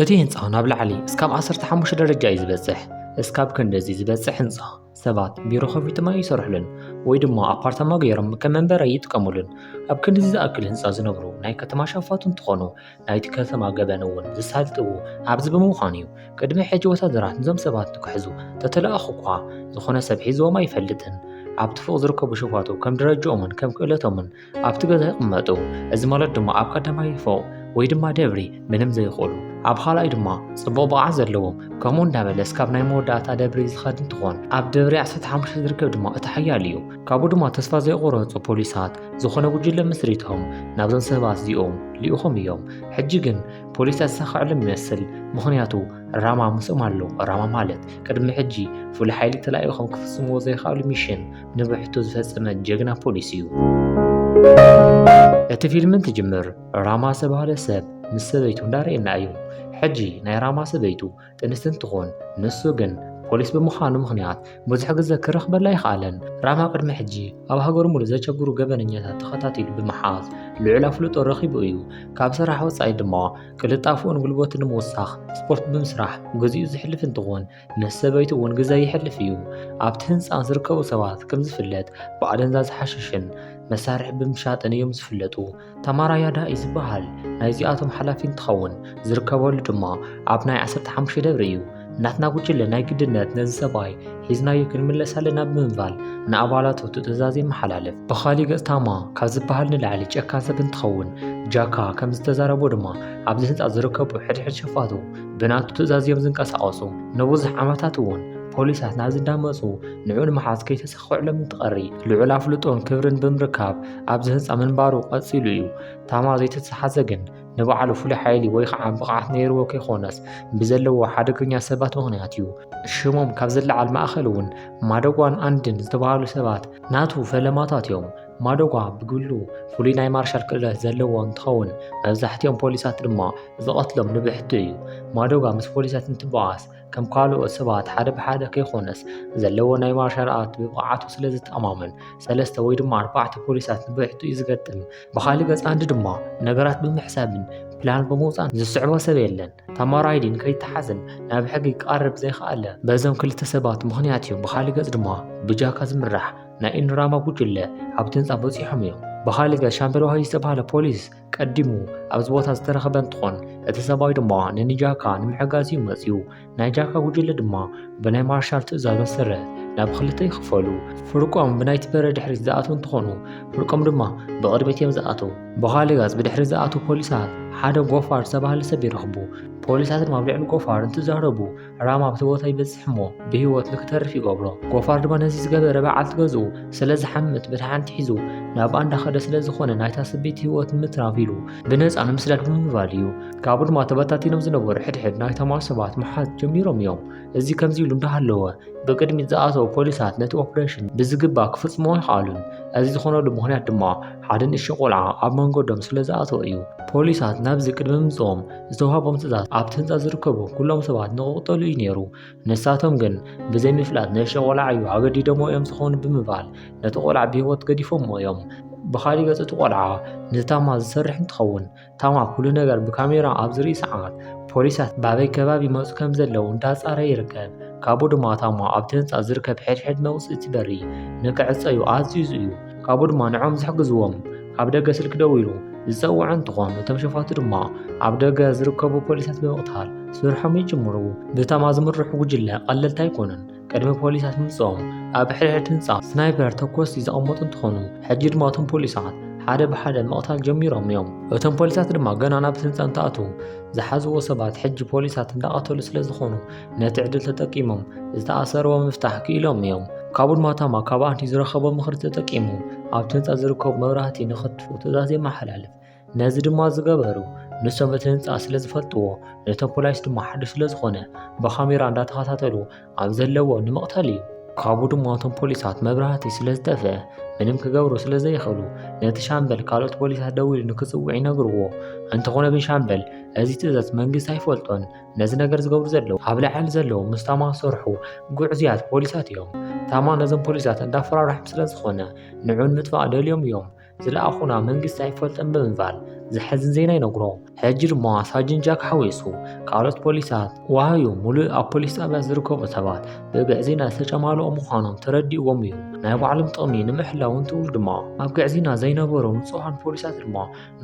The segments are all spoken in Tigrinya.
እቲ ህንፃ ናብ ላዕሊ እስካብ 15 ደረጃ እዩ ዝበፅሕ። እስካብ ክንደዚ ዝበፅሕ ህንፃ ሰባት ቢሮ ከፊቶም ይሰርሑልን ወይ ድማ ኣፓርታማ ገይሮም ከም መንበሪ ይጥቀሙልን። ኣብ ክንደዚ ዝኣክል ህንፃ ዝነብሩ ናይ ከተማ ሻፋቱ እንትኾኑ ናይቲ ከተማ ገበን እውን ዝሳልጥዎ ኣብዚ ብምዃኑ እዩ። ቅድሚ ሕጂ ወታደራት ነዞም ሰባት ንክሕዙ ተተለኣኹ እኳ ዝኾነ ሰብ ሒዝዎም ኣይፈልጥን። ኣብቲ ፎቅ ዝርከቡ ሸፋቱ ከም ደረጃኦምን ከም ክእለቶምን ኣብቲ ገዛ ይቕመጡ። እዚ ማለት ድማ ኣብ ቀዳማይ ፎቅ ወይ ድማ ደብሪ ምንም ዘይኽእሉ ኣብ ካልኣይ ድማ ጽቡቕ ብቕዓት ዘለዎም ከምኡ እንዳበለ እስካብ ናይ መወዳእታ ደብሪ ዝኸድ እንትኾን ኣብ ደብሪ 15 ዝርከብ ድማ እቲ ሓያል እዩ። ካብኡ ድማ ተስፋ ዘይቆረፁ ፖሊሳት ዝኾነ ጉጅለ መስሪቶም ናብዞም ሰባት እዚኦም ልኢኾም እዮም። ሕጂ ግን ፖሊሳት ዝሰኽዕሎም ይመስል። ምኽንያቱ ራማ ምስኦም ኣሎ። ራማ ማለት ቅድሚ ሕጂ ፍሉይ ሓይሊ ተላኢኾም ክፍጽምዎ ዘይከኣሉ ሚሽን ንብሕቱ ዝፈጸመ ጀግና ፖሊስ እዩ። እቲ ፊልም እንትጅምር ራማ ዝተባህለ ሰብ ምስ ሰበይቱ እንዳርአየና እዩ። ሕጂ ናይ ራማ ሰበይቱ ጥንስቲ እንትኾን ንሱ ግን ፖሊስ ብምዃኑ ምኽንያት ብዙሕ ግዜ ክረኽበላ ኣይከኣለን። ራማ ቅድሚ ሕጂ ኣብ ሃገሩ ሙሉእ ዘቸግሩ ገበነኛታት ተኸታቲሉ ብምሓዝ ልዑል ኣፍልጦ ረኺቡ እዩ። ካብ ስራሕ ወፃኢ ድማ ቅልጣፉን ጉልበቱን ንምውሳኽ ስፖርት ብምስራሕ ግዚኡ ዝሕልፍ እንትኾን ምስ ሰበይቱ እውን ግዜ ይሕልፍ እዩ። ኣብቲ ህንፃ ዝርከቡ ሰባት ከም ዝፍለጥ ብኣደንዛዝ ሓሽሽን መሳርሒ ብምሻጥን እዮም ዝፍለጡ። ተማራይ ያዳኢ ዝበሃል ናይዚኣቶም ሓላፊ እንትኸውን ዝርከበሉ ድማ ኣብ ናይ 15 ደብሪ እዩ። እናትና ጉጅለ ናይ ግድነት ነዚ ሰብኣይ ሒዝናዮ ክንምለስ ኣለና ብምባል ንኣባላቱ ትእዛዝ ይመሓላለፍ። ብኻሊእ ገጽ ታማ ካብ ዝበሃል ንላዕሊ ጨካ ሰብ እንትኸውን ጃካ ከም ዝተዛረቦ ድማ ኣብዚ ህንፃ ዝርከቡ ሕድሕድ ሸፋቱ ብናቱ ትእዛዝ እዮም ዝንቀሳቐሱ። ንብዙሕ ዓመታት እውን ፖሊሳት ናብዚ እንዳመፁ ንዑ ንምሓዝ ከይተሰኽዕሎም እንትቐሪ ልዑል ኣፍልጦን ክብርን ብምርካብ ኣብዚ ህንፃ ምንባሩ ቀፂሉ እዩ። ታማ ዘይተተሓዘ ግን ንባዕሉ ፍሉይ ሓይሊ ወይ ከዓ ብቕዓት ነይርዎ ከይኾነስ ብዘለዎ ሓደገኛ ሰባት ምኽንያት እዩ። ሽሞም ካብ ዝለዓል ማእኸል እውን ማደጓን ኣንድን ዝተባሃሉ ሰባት ናቱ ፈለማታት እዮም። ማደጓ ብግሉ ፍሉይ ናይ ማርሻል ክእለት ዘለዎ እንትኸውን መብዛሕትኦም ፖሊሳት ድማ ዝቐትሎም ንብሕቱ እዩ። ማደጓ ምስ ፖሊሳት እንትበኣስ ከም ካልኦት ሰባት ሓደ ብሓደ ከይኾነስ ዘለዎ ናይ ማርሻል ኣርት ብብቕዓቱ ስለ ዝተኣማመን 3 ወይ ድማ 4 ፖሊሳት ንብሕቱ እዩ ዝገጥም። ብኻሊእ ገጽ አንድ ድማ ነገራት ብምሕሳብን ፕላን ብምውፃን ዝስዕቦ ሰብ የለን። ተማራይ ድን ከይተሓዝን ናብ ሕጊ ይቃረብ ዘይከኣለ በዞም ክልተ ሰባት ምኽንያት እዩ። ብኻሊእ ገጽ ድማ ብጃካ ዝምራሕ ናይ ኢንራማ ጉጅለ ኣብቲ ህንፃ በፂሖም እዮም። ብኻሊእ ገጽ ሻምበል ዋህይ ዝተባህለ ፖሊስ ቀዲሙ ኣብዚ ቦታ ዝተረኸበ እንትኾን እቲ ሰብኣይ ድማ ንጃካ ንምሕጋዝ እዩ መፅዩ። ናይ ጃካ ጉጅለ ድማ ብናይ ማርሻል ትእዛዝ መሰረት ናብ ክልተ ይኽፈሉ። ፍርቆም ብናይቲ በረ ድሕሪት ዝኣትው እንትኾኑ ፍርቆም ድማ ብቕድሚት እዮም ዝኣትው። ብኻሊእ ገጽ ብድሕሪት ዝኣትው ፖሊሳት ሓደ ጎፋር ዝተባህለ ሰብ ይረኽቡ። ፖሊሳት ድማ ብልዕሊ ጎፋር እንትዛረቡ ራማ ኣብቲ ቦታ ይበፅሕ እሞ ብሂወት ንክተርፍ ይገብሮ። ጎፋር ድማ ነዚ ዝገበረ በዓልቲ ገዝኡ ስለ ዝሓምት ብታሓንቲ ሒዙ ናብ እንዳኸደ ስለ ዝኾነ ናይታ ሰበይቲ ሂወት ንምትራፍ ኢሉ ብነፃ ንምስዳድ ብምባል እዩ። ካብኡ ድማ ተበታቲኖም ዝነበሩ ሕድሕድ ናይ ተማር ሰባት መሓዝ ጀሚሮም እዮም። እዚ ከምዚ ኢሉ እንዳሃለወ ብቅድሚት ዝኣተው ፖሊሳት ነቲ ኦፕሬሽን ብዝግባእ ክፍጽምዎ ኣይከኣሉን። እዚ ዝኾነሉ ምኽንያት ድማ ሓደ ንእሽቶ ቆልዓ ኣብ መንገዶም ስለ ዝኣተወ እዩ። ፖሊሳት ናብዚ ቅድሚ ምምፅኦም ዝተዋህቦም ትእዛዝ ኣብቲ ህንፃ ዝርከቡ ኩሎም ሰባት ንኽቕጠሉ እዩ ነይሩ። ንሳቶም ግን ብዘይምፍላጥ ንእሽቶ ቆልዓ እዩ ኣገዲዶሞ እዮም ዝኾኑ ብምባል ነቲ ቆልዓ ብሂወት ገዲፎሞ እዮም። ብኻሊእ ገጽ እቲ ቆልዓ ንታማ ዝሰርሕ እንትኸውን ታማ ኩሉ ነገር ብካሜራ ኣብ ዝርኢ ሰዓት ፖሊሳት ባበይ ከባቢ ይመፁ ከም ዘለዉ እንዳጻረየ ይርከብ። ካብኡ ድማ ታማ ኣብቲ ህንፃ ዝርከብ ሕድሕድ መውፅእቲ በሪ ንክዕፀዩ ኣዝዩ እዩ። ካብኡ ድማ ንዖም ዝሕግዝዎም ኣብ ደገ ስልክ ደው ኢሉ ዝፀውዑ እንትኾኑ እቶም ሸፋቱ ድማ ኣብ ደገ ዝርከቡ ፖሊሳት ብምቕታል ስርሖም ይጅምሩ። ብታማ ዝምርሑ ጉጅለ ቀለልቲ ኣይኮኑን። ቅድሚ ፖሊሳት ምምፅኦም ኣብ ሕድሕድ ህንፃ ስናይፐር ተኮስቲ ዝቐመጡ እንትኾኑ ሕጂ ድማ እቶም ፖሊሳት ሓደ ብሓደ ምቕታል ጀሚሮም እዮም። እቶም ፖሊሳት ድማ ገና ናብቲ ህንፃ እንትኣትዉ ዝሓዝዎ ሰባት ሕጂ ፖሊሳት እንዳቐተሉ ስለ ዝኾኑ ነቲ ዕድል ተጠቂሞም ዝተኣሰርዎ ምፍታሕ ክኢሎም እዮም። ካብኡ ድማ ታማ ካብ ኣንቲ ዝረኸቦ ምኽሪ ተጠቂሙ ኣብቲ ህንፃ ዝርከቡ መብራህቲ ንኽጥፍኡ ትእዛዝ የመሓላልፍ። ነዚ ድማ ዝገበሩ ንሶም እቲ ህንፃ ስለ ዝፈልጥዎ ነቶም ፖሊስ ድማ ሓድሽ ስለ ዝኾነ ብካሜራ እንዳተኸታተሉ ኣብ ዘለዎ ንምቕታል እዩ። ካብኡ ድማ እቶም ፖሊሳት መብራህቲ ስለ ዝጠፍአ ምንም ክገብሩ ስለ ዘይኽእሉ ነቲ ሻምበል ካልኦት ፖሊሳት ደው ኢሉ ንክጽውዕ ይነግርዎ። እንተኾነ ግን ሻምበል እዚ ትእዛዝ መንግስቲ ኣይፈልጦን። ነዚ ነገር ዝገብሩ ዘለዉ ኣብ ላዕሊ ዘለዉ ምስ ታማ ዝሰርሑ ጉዕዝያት ፖሊሳት እዮም። ታማ ነዞም ፖሊሳት እንዳፈራርሖም ስለ ዝኾነ ንዑን ምጥፋእ ደልዮም እዮም። ዝለኣኹና መንግስቲ ኣይፈልጠን ብምባል ዝሕዝን ዜና ይነግሮ። ሕጂ ድማ ሳጅን ጃክ ሓዊሱ ካልኦት ፖሊሳት ዋህዩ ሙሉእ ኣብ ፖሊስ ጣብያ ዝርከቡ ሰባት ብግዕዜና ዝተጨማልኦ ምዃኖም ተረዲእዎም እዩ። ናይ ባዕሎም ጥቕሚ ንምሕላው እንትብሉ ድማ ኣብ ግዕዜና ዘይነበሩ ንጹሃን ፖሊሳት ድማ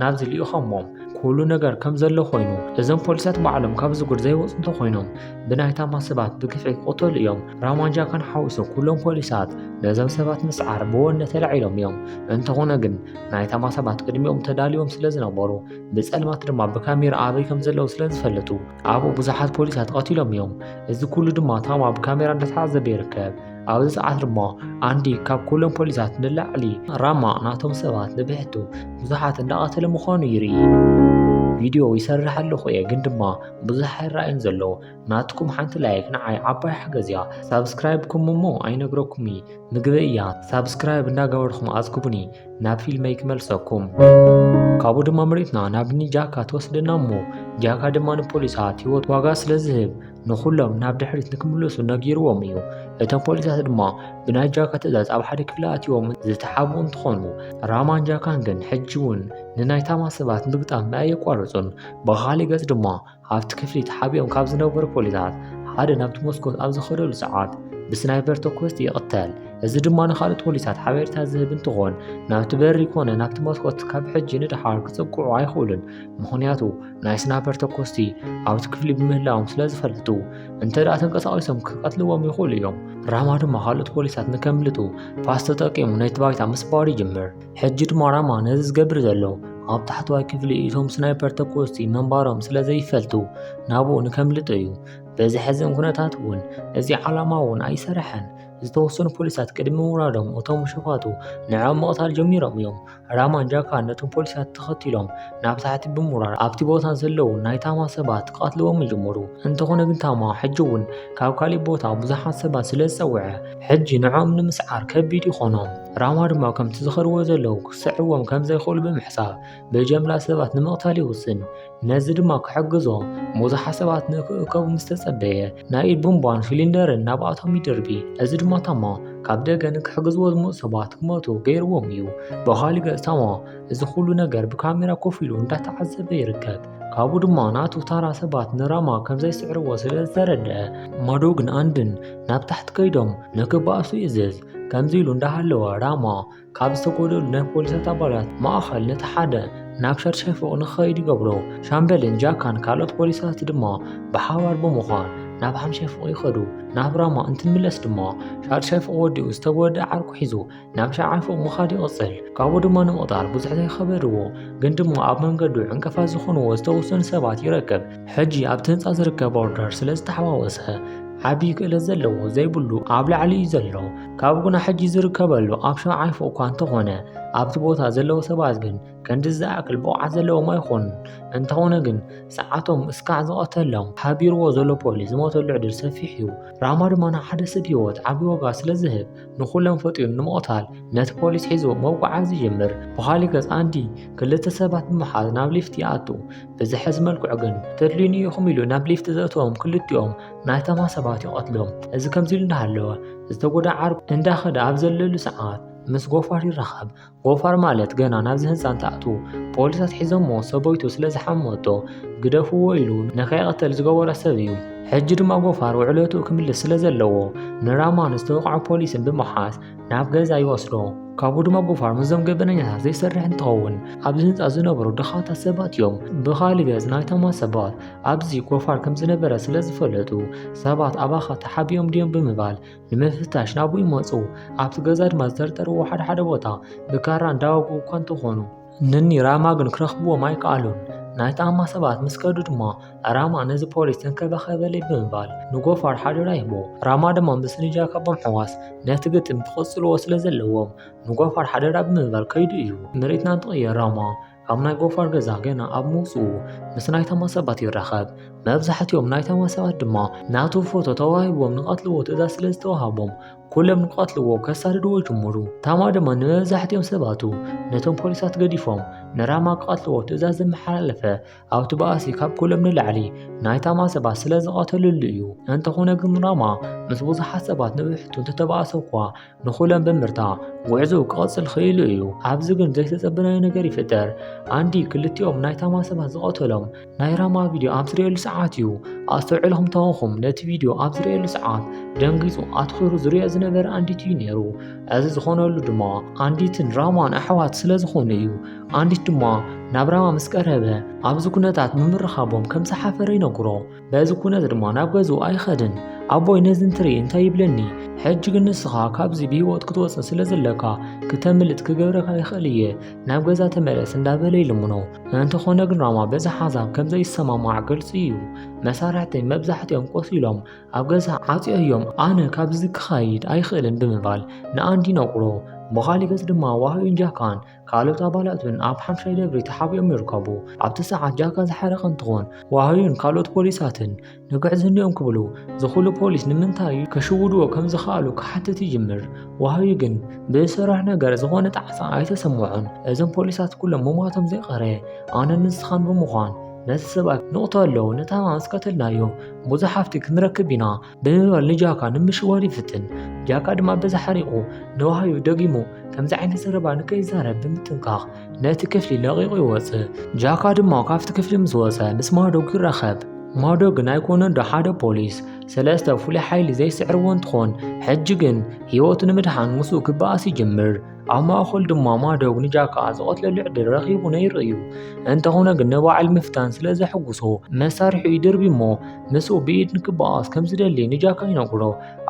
ናብዚ ልኢኾሞም ኩሉ ነገር ከም ዘሎ ኮይኑ እዞም ፖሊሳት ባዕሎም ካብ ዝጉድ ዘይወፁ እንተኾይኖም ብናይታማ ሰባት ብግፍዒ ይቆተሉ እዮም። ራማን ጃካን ሓዊሱ ኩሎም ፖሊሳት ነዞም ሰባት ምስዓር ብወነ ተላዒሎም እዮም። እንተኾነ ግን ናይታማ ሰባት ቅድሚኦም ተዳልዮም ስለ ዝነበሩ ብጸልማት ድማ ብካሜራ ኣበይ ከም ዘለዉ ስለ ዝፈለጡ ኣብኡ ብዙሓት ፖሊሳት ቀቲሎም እዮም። እዚ ኩሉ ድማ ታማ ብካሜራ እንዳተዓዘበ ይርከብ። ኣብዚ ሰዓት ድማ አንዲ ካብ ኩሎም ፖሊሳት ንላዕሊ ራማ ናቶም ሰባት ንብሕቱ ብዙሓት እንዳቐተለ ምዃኑ ይርኢ። ቪድዮ ይሰርሕ ኣለኹ እየ ግን ድማ ብዙሕ ኣይረኣይን ዘሎ። ናትኩም ሓንቲ ላይክ ንዓይ ዓባይ ሓገዝ እያ። ሳብስክራይብኩም እሞ ኣይነግረኩም ምግቢ እያ። ሳብስክራይብ እንዳገበርኩም ኣዝግቡኒ ናብ ፊልመይ ክመልሰኩም። ካብኡ ድማ ምርኢትና ናብ ኒ ጃካ ትወስደና እሞ ጃካ ድማ ንፖሊሳት ሂወት ዋጋ ስለ ዝህብ ንኹሎም ናብ ድሕሪት ንክምለሱ ነጊርዎም እዩ። እቶም ፖሊሳት ድማ ብናይ ጃካ ትእዛዝ ኣብ ሓደ ክፍሊ ኣትዮም ዝተሓብኡ እንትኾኑ ራማን ጃካን ግን ሕጂ እውን ንናይታማ ሰባት ምግጣም ኣየቋርፁን። ብኻሊእ ገጽ ድማ ኣብቲ ክፍሊ ተሓቢኦም ካብ ዝነበሩ ፖሊሳት ሓደ ናብቲ መስኮት ኣብ ዝኸደሉ ሰዓት ብስናይፐር ተኮስቲ ይቕተል። እዚ ድማ ንኻልኦት ፖሊሳት ሓበሬታ ዝህብ እንትኾን ናብቲ በሪ ኮነ ናብቲ መስኮት ካብ ሕጂ ንድሓር ክጽጉዑ ኣይኽእሉን። ምኽንያቱ ናይ ስናይፐር ተኮስቲ ኣብቲ ክፍሊ ብምህላዎም ስለ ዝፈልጡ እንተደኣ ተንቀሳቒሶም ክቐትልዎም ይኽእሉ እዮም። ራማ ድማ ካልኦት ፖሊሳት ንከምልጡ ፓስ ተጠቂሙ ናይቲ ባይታ ምስባር ይጅምር። ሕጂ ድማ ራማ ነዚ ዝገብር ዘሎ ኣብ ታሕተዋይ ክፍሊ እቶም ስናይፐር ተኮስቲ መንባሮም ስለ ዘይፈልጡ ናብኡ ንከምልጡ እዩ። በዚ ሕዝን ኩነታት እውን እዚ ዓላማ እውን ኣይሰርሐን። ዝተወሰኑ ፖሊሳት ቅድሚ ምውራዶም እቶም ሸፋቱ ንዖም መቕታል ጀሚሮም እዮም። ራማን ጃካን ነቶም ፖሊሳት ተኸቲሎም ናብ ታሕቲ ብምውራድ ኣብቲ ቦታ ዘለዉ ናይ ታማ ሰባት ቀትልዎም ይጅምሩ። እንተኾነ ግን ታማ ሕጂ እውን ካብ ካሊእ ቦታ ብዙሓት ሰባት ስለ ዝፀውዐ ሕጂ ንዖም ንምስዓር ከቢድ ይኾኖም። ራማ ድማ ከምቲ ዝኸርዎ ዘለዉ ክስዕርዎም ከም ዘይኽእሉ ብምሕሳብ ብጀምላ ሰባት ንምቕታል ይውስን። ነዚ ድማ ክሕግዞ ብዙሓት ሰባት ንክእከቡ ምስተጸበየ ናይ ኢድ ቡምባን ሲሊንደርን ናብኣቶም ይድርቢ። እዚ ድማ ታማ ካብ ደገ ንክሕግዝዎ ዝመፁ ሰባት ክመቱ ገይርዎም እዩ። ብኻሊእ ገጽ ታማ እዚ ኩሉ ነገር ብካሜራ ኮፍ ኢሉ እንዳተዓዘበ ይርከብ። ካብኡ ድማ ናቱ ታራ ሰባት ንራማ ከም ዘይስዕርዎ ስለ ዝተረድአ ማዶ ግን ኣንድን ናብ ታሕቲ ከይዶም ንክበኣሱ ይእዝዝ። ከምዚ ኢሉ እንዳሃለወ ራማ ካብ ዝተጎደሉ ናይ ፖሊሳት ኣባላት ማእኸል ነቲ ሓደ ናብ ሻድሻይ ፎቕ ንኽኸይድ ይገብሮ። ሻምበልን ጃካን ካልኦት ፖሊሳት ድማ ብሓባር ብምዃን ናብ ሓምሻይ ፎቕ ይኸዱ። ናብ ራማ እንትንምለስ ድማ ሻድሻይ ፎቕ ወዲኡ ዝተጎድአ ዓርኩ ሒዙ ናብ ሻብዓይ ፎቕ ምኻድ ይቕፅል። ካብኡ ድማ ንምቕጣል ብዙሕ ዘይኸበድዎ ግን ድማ ኣብ መንገዱ ዕንቅፋት ዝኾንዎ ዝተወሰኑ ሰባት ይረክብ። ሕጂ ኣብቲ ህንፃ ዝርከብ ኦርደር ስለ ዝተሓዋወሰ ዓብዪ ክእለት ዘለዎ ዘይብሉ ኣብ ላዕሊ እዩ ዘሎ። ካብ ጉና ሕጂ ዝርከበሉ ኣብ ሻብዓይ ፎቕ እኳ እንተኾነ ኣብቲ ቦታ ዘለዉ ሰባት ግን ክንድዚ ዝኣክል ብቕዓት ዘለዎም ኣይኾኑን። እንተኾነ ግን ሰዓቶም እስካዕ ዝቐተሎም ሓቢርዎ ዘሎ ፖሊስ ዝሞተሉ ዕድል ሰፊሕ እዩ። ራማ ድማ ንሓደ ሰብ ሂወት ዓብዪ ዋጋ ስለ ዝህብ ንኹሎም ፈጢኑ ንምቕታል ነቲ ፖሊስ ሒዙ መጓዓዝ ይጅምር። ብኻሊእ ገጽ ኣንዲ ክልተ ሰባት ብምሓዝ ናብ ሊፍቲ ይኣቱ። ብዝሕዝ መልክዑ ግን ተድልዩኒ ኢኹም ኢሉ ናብ ሊፍቲ ዘእተዎም ክልቲኦም ናይ ታማ ሰባት ይቐትሎም። እዚ ከምዚ ኢሉ እንዳሃለወ ዝተጎዳእ ዓርኩ እንዳኸደ ኣብ ዘለሉ ሰዓት ምስ ጎፋር ይረኸብ። ጎፋር ማለት ገና ናብዚ ህንፃ እንተኣቱ ፖሊሳት ሒዞሞ ሰበይቱ ስለ ዝሓመቶ ግደፍዎ ኢሉ ንከይቐተል ዝገበሮ ሰብ እዩ። ሕጂ ድማ ጎፋር ውዕለቱ ክምልስ ስለ ዘለዎ ንራማ ንዝተወቕዐ ፖሊስን ብምሓዝ ናብ ገዛ ይወስዶ። ካብኡ ድማ ጎፋር ምዞም ገበነኛታት ዘይሰርሕ እንትኸውን ኣብዚ ህንፃ ዝነበሩ ድኻታት ሰባት እዮም። ብኻሊእ ገጽ ናይ ታማ ሰባት ኣብዚ ጎፋር ከም ዝነበረ ስለ ዝፈለጡ ሰባት ኣባኻ ተሓቢኦም ድዮም ብምባል ንምፍታሽ ናብኡ ይመፁ። ኣብቲ ገዛ ድማ ዝተርጠርዎ ሓደ ቦታ ብካራ እንዳወግኡ እኳ እንተኾኑ ንኒ ራማ ግን ክረኽብዎም ኣይከኣሉን። ናይ ታማ ሰባት ምስ ከዱ ድማ ራማ ነዚ ፖሊስ ተንከባኸበለይ ብምባል ንጎፋር ሓደራ ይህቦ። ራማ ድማ ምስ ጃካ ብምሕዋስ ነቲ ግጥም ክቕፅልዎ ስለ ዘለዎም ንጎፋር ሓደራ ብምባል ከይዱ እዩ። ምርኢትና እንትቕየር ራማ ካብ ናይ ጎፋር ገዛ ገና ኣብ ምውፅኡ ምስ ናይ ታማ ሰባት ይራኸብ። መብዛሕትኦም ናይ ታማ ሰባት ድማ ናቱ ፎቶ ተዋሂቦም ንቐትልዎ ትእዛዝ ስለ ዝተዋሃቦም ኩሎም ንቀትልዎ ከሳድድዎ ጀመሩ። ታማ ድማ ንመብዛሕትኦም ሰባቱ ነቶም ፖሊሳት ገዲፎም ንራማ ክቀትልዎ ትእዛዝ ዘመሓላለፈ ኣብቲ በኣሲ ካብ ኩሎም ንላዕሊ ናይ ታማ ሰባት ስለ ዝቐተልሉ እዩ። እንተኾነ ግን ራማ ምስ ብዙሓት ሰባት ንብሕቱ እንተተባእሰ እኳ ንኩሎም ብምርታ ጉዕዞ ክቐፅል ክኢሉ እዩ። ኣብዚ ግን ዘይተፀበናዮ ነገር ይፍጠር። አንዲ ክልቲኦም ናይ ታማ ሰባት ዝቐተሎም ናይ ራማ ቪድዮ ኣብ ዝሪኤሉ ሰዓት እዩ። ኣስተውዒልኩም ተወኹም ነቲ ቪድዮ ኣብ ዝሪኤሉ ሰዓት ደንጊፁ ኣትኺሩ ዝሪኦ ዝነበረ አንዲት እዩ ነይሩ። እዚ ዝኾነሉ ድማ አንዲትን ራማን ኣሕዋት ስለ ዝኾኑ እዩ። አንዲት ድማ ናብ ራማ ምስ ቀረበ ኣብዚ ኩነታት ምምርኻቦም ከም ዝሓፈረ ይነግሮ። በዚ ኩነት ድማ ናብ ገዝኡ ኣይኸድን። ኣቦይ ነዚ እንትርኢ እንታይ ይብለኒ ሕጂ ግን ንስኻ ካብዚ ብሂወት ክትወፅእ ስለ ዘለካ ክተምልጥ ክገብረካ ይኽእል እየ ናብ ገዛ ተመለስ እንዳበለ ይልምኖ። እንተኾነ ግን ራማ በዚ ሓሳብ ከም ዘይሰማማዕ ገልፂ እዩ። መሳርሕተይ መብዛሕትኦም ቆሲሎም ኣብ ገዛ ዓፂኦም ኣነ ካብዚ ክኸይድ ኣይኽእልን ብምባል ንኣንዲ ነቁሮ። ብኻሊእ ገጽ ድማ ዋህዩን ጃካን ካልኦት ኣባላቱን ኣብ ሓምሻይ ደብሪ ተሓቢኦም ይርከቡ። ኣብቲ ሰዓት ጃካ ዝሓረቐ እንትኾን ዋህዩን ካልኦት ፖሊሳትን ንግዕዝንኦም ክብሉ ዝኽእሉ ፖሊስ ንምንታይ ከሽውድዎ ከም ዝኽኣሉ ክሓትት ይጅምር። ዋህዩ ግን ብዝሰርሕ ነገር ዝኾነ ጣዕሳ ኣይተሰምዖን። እዞም ፖሊሳት ኩሎም ምሟቶም ዘይቀረ ኣነ ንስኻን ብምዃን ነቲ ሰብኣይ ንቕተሎ ነታማ መስከተልናዮ ብዙሕ ሃፍቲ ክንረክብ ኢና ብምባል ንጃካ ንምሽዋር ይፍትን። ጃካ ድማ በዛ ሓሪቑ ንዋህዩ ደጊሙ ከምዚ ዓይነት ዘረባ ንከይዛረብ ብምትንካኽ ነቲ ክፍሊ ለቂቑ ይወፅእ። ጃካ ድማ ካብቲ ክፍሊ ምስ ወፀ ምስ ማዶግ ይራኸብ። ማዶግ ናይ ኮነንዶ ሓደ ፖሊስ ሰለስተ ፍሉይ ሓይሊ ዘይስዕርዎ እንትኾን ሕጂ ግን ሂወቱ ንምድሓን ምስኡ ክበኣስ ይጅምር። ኣብ ማእኸል ድማ ማዶግ ንጃካ ዝቐትለሉ ዕድል ረኺቡ ነይሩ እዩ። እንተኾነ ግን ንባዕል ምፍታን ስለ ዘሐጉሶ መሳርሒኡ ይድርቢ እሞ ምስኡ ብኢድ ንክበኣስ ከም ዝደሊ ንጃካ ይነግሮ።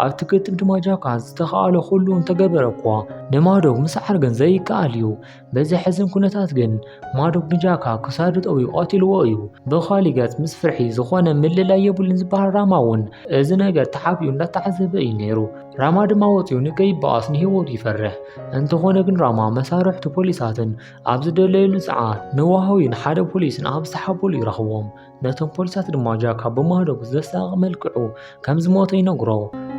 ኣብቲ ግጥም ድማ ጃካ ዝተኸኣለ ኩሉ እንተገበረ እኳ ንማዶግ ምስዓር ግን ዘይከኣል እዩ። በዚ ሕዝን ኩነታት ግን ማዶግ ንጃካ ክሳዱ ጠዊዩ ቀቲልዎ እዩ። ብኻሊእ ገጽ ምስ ፍርሒ ዝኾነ ምልላይ የብሉን ዝበሃል ራማ እውን እዚ ነገር ተሓቢኡ እንዳተዓዘበ እዩ ነይሩ። ራማ ድማ ወፂኡ ንከይበኣስ ንሂወቱ ይፈርሕ። እንተኾነ ግን ራማ መሳርሕቲ ፖሊሳትን ኣብ ዝደለየሉ ሰዓት ንዋህዩን ሓደ ፖሊስን ኣብ ዝተሓበሉ ይረኽቦም። ነቶም ፖሊሳት ድማ ጃካ ብማዶግ ዘሳቕ መልክዑ ከም ዝሞተ ይነግሮ።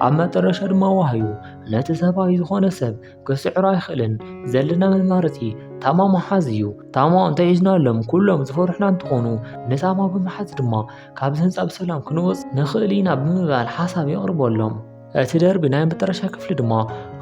ኣብ መጨረሻ ድማ ዋህዩ ነቲ ሰብኣይ ዝኾነ ሰብ ክስዕሮ ኣይኽእልን ዘለና መማረፂ ታማ መሓዝ እዩ። ታማ እንተሒዝናሎም ኩሎም ዝፈርሑና እንትኾኑ ንታማ ብምሓዝ ድማ ካብዚ ህንፃ ብሰላም ክንወፅ ንኽእል ኢና ብምባል ሓሳብ የቕርበሎም። እቲ ደርቢ ናይ መጨረሻ ክፍሊ ድማ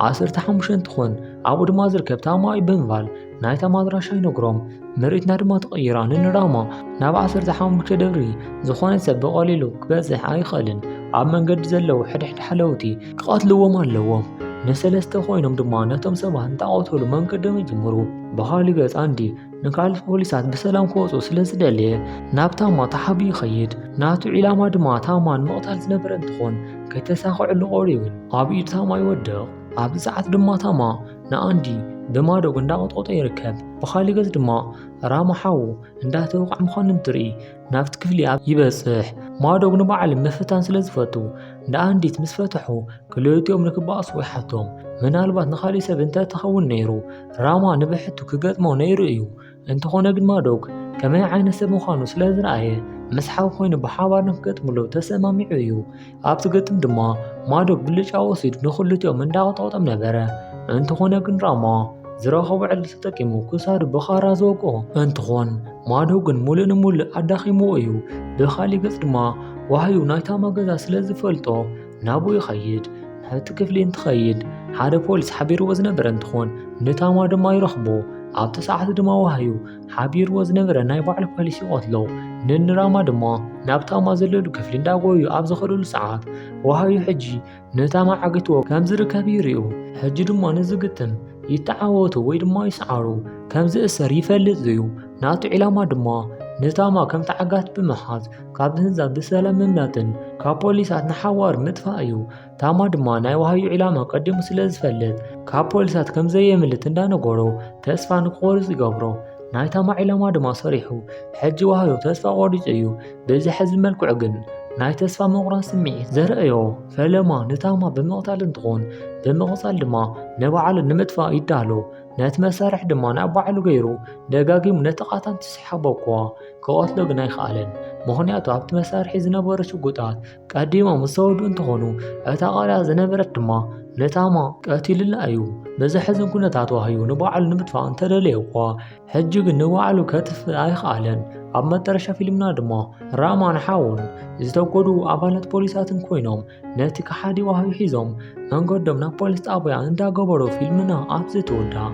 15 እንትኾን ኣብኡ ድማ ዝርከብ ታማ እዩ ብምባል ናይ ታማ ኣድራሻ ይነግሮም። ምርኢትና ድማ ተቐይራ ንራማ ናብ 15 ደብሪ ዝኾነ ሰብ ብቐሊሉ ክበፅሕ ኣይኽእልን። ኣብ መንገዲ ዘለው ሕድሕድ ሓለውቲ ክቐትልዎም ኣለዎም። ንሰለስተ ኮይኖም ድማ ነቶም ሰባት እንተቐተሉ መንገዶም ይጅምሩ። ብኻሊእ ገጽ አንዲ ንካልኦት ፖሊሳት ብሰላም ክወፁ ስለ ዝደለየ ናብ ታማ ተሓቢኡ ይኸይድ። ናቱ ዒላማ ድማ ታማን ምቕታል ዝነበረ እንትኾን ከይተሳኽዐሉ ቆሪቡን ኣብ ኢዱ ታማ ይወድቕ። ኣብዚ ሰዓት ድማ ታማ ንኣንዲ ብማዶግ እንዳቐጥቆጦ ይርከብ። ብኻሊእ ገጽ ድማ ራማ ሓው እንዳተወቃዕ ምዃኑ እንትርኢ ናብቲ ክፍሊ ይበፅሕ። ማዶግ ንባዕል ምፍታን ስለ ዝፈቱ ንኣንዲት ምስ ፈትሑ ክልቲኦም ንክበኣሱ ይሓቶም። ምናልባት ንኻሊእ ሰብ እንተትኸውን ነይሩ ራማ ንብሕቱ ክገጥሞ ነይሩ እዩ። እንተኾነ ግን ማዶግ ከመይ ዓይነት ሰብ ምዃኑ ስለ ዝረኣየ ምስ ሓው ኮይኑ ብሓባር ንክገጥምሉ ተሰማሚዑ እዩ። ኣብቲ ግጥም ድማ ማዶግ ብልጫ ወሲዱ ንኽልቲኦም እንዳቐጠቐጦም ነበረ። እንተኾነ ግን ራማ ዝረኸቡ ዕድል ተጠቂሙ ክሳዱ ብኻራ ዘወቅኦ እንትኾን ማዶግ ግን ሙሉእ ንሙሉእ ኣዳኺምዎ እዩ። ብኻሊእ ገጽ ድማ ዋህዩ ናይ ታማ ገዛ ስለ ዝፈልጦ ናብኡ ይኸይድ። ናብቲ ክፍሊ እንትኸይድ ሓደ ፖሊስ ሓቢርዎ ዝነበረ እንትኾን ንታማ ድማ ይረኽቦ። ኣብቲ ሰዓት ድማ ዋህዩ ሓቢርዎ ዝነበረ ናይ ባዕሉ ፖሊስ ይቐትሎ። ንራማ ድማ ናብ ታማ ዘለሉ ክፍሊ እንዳጎዩ ኣብ ዝኸደሉ ሰዓት ዋህዩ ሕጂ ንታማ ዓጊትዎ ከም ዝርከብ ይርኡ። ሕጂ ድማ ነዚ ግጥም ይተዓወቱ ወይ ድማ ይሰዓሩ ከም ዝእሰር ይፈልጥ እዩ። ናቱ ዒላማ ድማ ንታማ ከም ተዓጋት ብምሓዝ ካብ ህንፃ ብሰላም ምምላጥን ካብ ፖሊሳት ንሓዋር ምጥፋእ እዩ። ታማ ድማ ናይ ዋህዩ ዒላማ ቀዲሙ ስለ ዝፈልጥ ካብ ፖሊሳት ከም ዘየምልጥ እንዳነገሮ ተስፋ ንክቆርፅ ይገብሮ። ናይ ታማ ዒላማ ድማ ሰሪሑ ሕጂ ዋህዩ ተስፋ ቆሪፁ እዩ። በዚ ሕዚ መልክዑ ግን ናይ ተስፋ ምቑራፅ ስምዒት ዘርእዮ ፈለማ ንታማ ብምቕታል እንትኾን ብምቕፃል ድማ ንባዕሉ ንምጥፋእ ይዳሎ። ነቲ መሳርሒ ድማ ናብ ባዕሉ ገይሩ ደጋጊሙ ነቲ ቃታን ትስሓቦ እኳ ክቐትሎ ግን ኣይከኣለን። ምክንያቱ ኣብቲ መሳርሒ ዝነበረ ሽጉጣት ቀዲሞም ዝተወድኡ እንትኾኑ እታ ቃልያ ዝነበረት ድማ ነታማ ቀቲልላ እዩ በዚ ሕዝን ኩነታት ዋህዩ ንባዕሉ ንምጥፋእ እንተደለየ እኳ ሕጂ ግን ንባዕሉ ከጥፍእ ኣይከኣለን። ኣብ መጨረሻ ፊልምና ድማ ራማን ሓውን ዝተጎዱ ኣባላት ፖሊሳትን ኮይኖም ነቲ ከሓዲ ዋህዩ ሒዞም መንገዶም ናብ ፖሊስ ጣብያ እንዳገበሩ ፊልምና ኣብዚ ትውዳእ።